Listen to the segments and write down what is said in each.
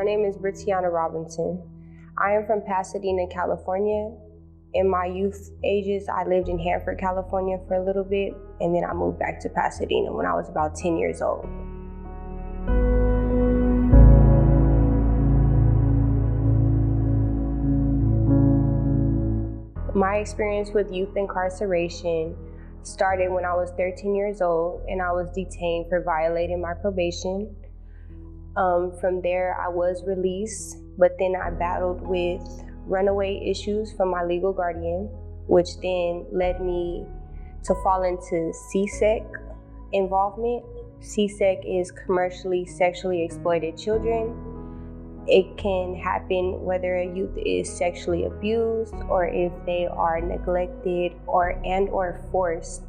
name is Brittianna Robinson. I am from Pasadena, California. In my youth ages, I lived in Hanford, California for a little bit, and then I moved back to Pasadena when I was about 10 years old. My experience with youth incarceration started when I was 13 years old and I was detained for violating my probation. From there, I was released, but then I battled with runaway issues from my legal guardian, which then led me to fall into CSEC involvement. CSEC is commercially sexually exploited children. It can happen whether a youth is sexually abused or if they are neglected or forced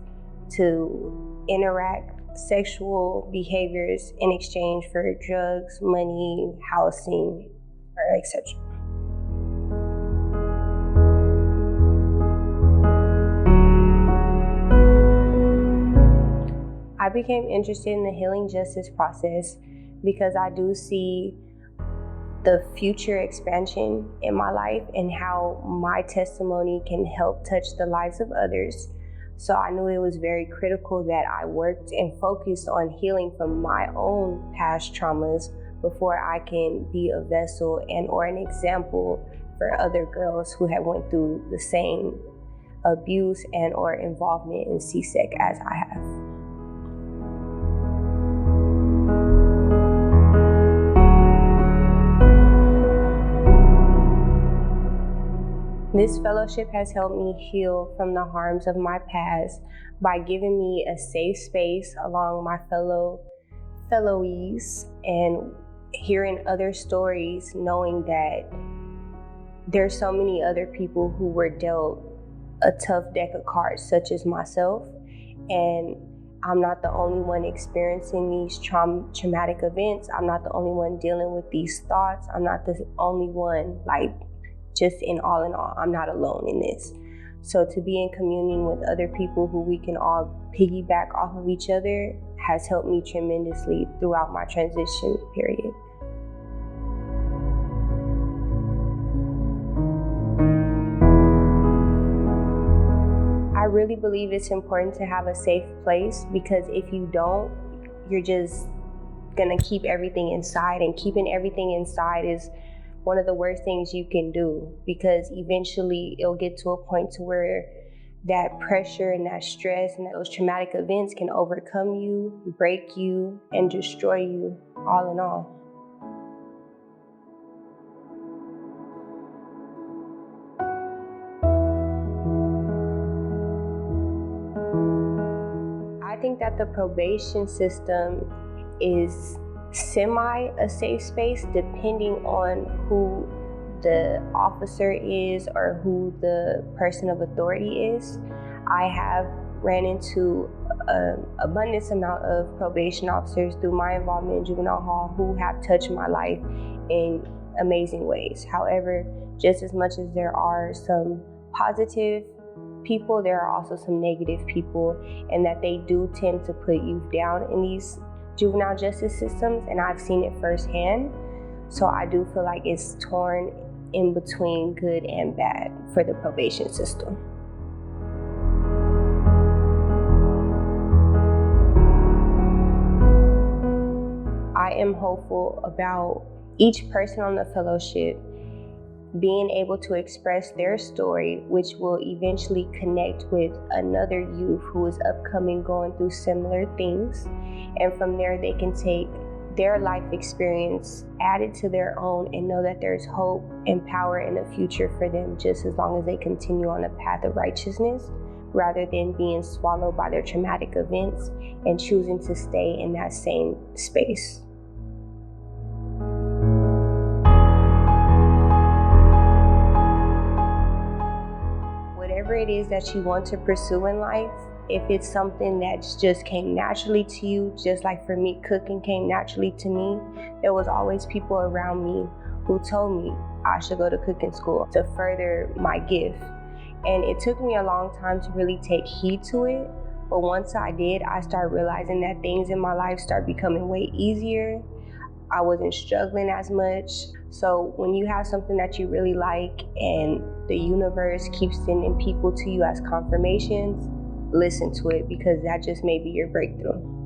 to interact sexual behaviors in exchange for drugs, money, housing, or etc. I became interested in the healing justice process because I do see the future expansion in my life and how my testimony can help touch the lives of others. So I knew it was very critical that I worked and focused on healing from my own past traumas before I can be a vessel and or an example for other girls who have went through the same abuse and or involvement in CSEC as I have. This fellowship has helped me heal from the harms of my past by giving me a safe space along my fellowies and hearing other stories, knowing that there's so many other people who were dealt a tough deck of cards, such as myself, and I'm not the only one experiencing these traumatic events. I'm not the only one dealing with these thoughts. I'm not the only one, just in all, I'm not alone in this. So to be in communion with other people who we can all piggyback off of each other has helped me tremendously throughout my transition period. I really believe it's important to have a safe place, because if you don't, you're just gonna keep everything inside, and keeping everything inside is one of the worst things you can do, because eventually it'll get to a point to where that pressure and that stress and those traumatic events can overcome you, break you, and destroy you all in all. I think that the probation system is semi a safe space depending on who the officer is or who the person of authority is. I have ran into an abundance amount of probation officers through my involvement in juvenile hall who have touched my life in amazing ways. However, just as much as there are some positive people, there are also some negative people, and that they do tend to put youth down in these juvenile justice systems, and I've seen it firsthand. So I do feel like it's torn in between good and bad for the probation system. I am hopeful about each person on the fellowship being able to express their story, which will eventually connect with another youth who is upcoming going through similar things. And from there, they can take their life experience, add it to their own, and know that there's hope and power in the future for them, just as long as they continue on a path of righteousness, rather than being swallowed by their traumatic events and choosing to stay in that same space. Whatever it is that you want to pursue in life, if it's something that just came naturally to you, just like for me, cooking came naturally to me, there was always people around me who told me I should go to cooking school to further my gift. And it took me a long time to really take heed to it. But once I did, I started realizing that things in my life started becoming way easier. I wasn't struggling as much. So when you have something that you really like and the universe keeps sending people to you as confirmations, listen to it, because that just may be your breakthrough.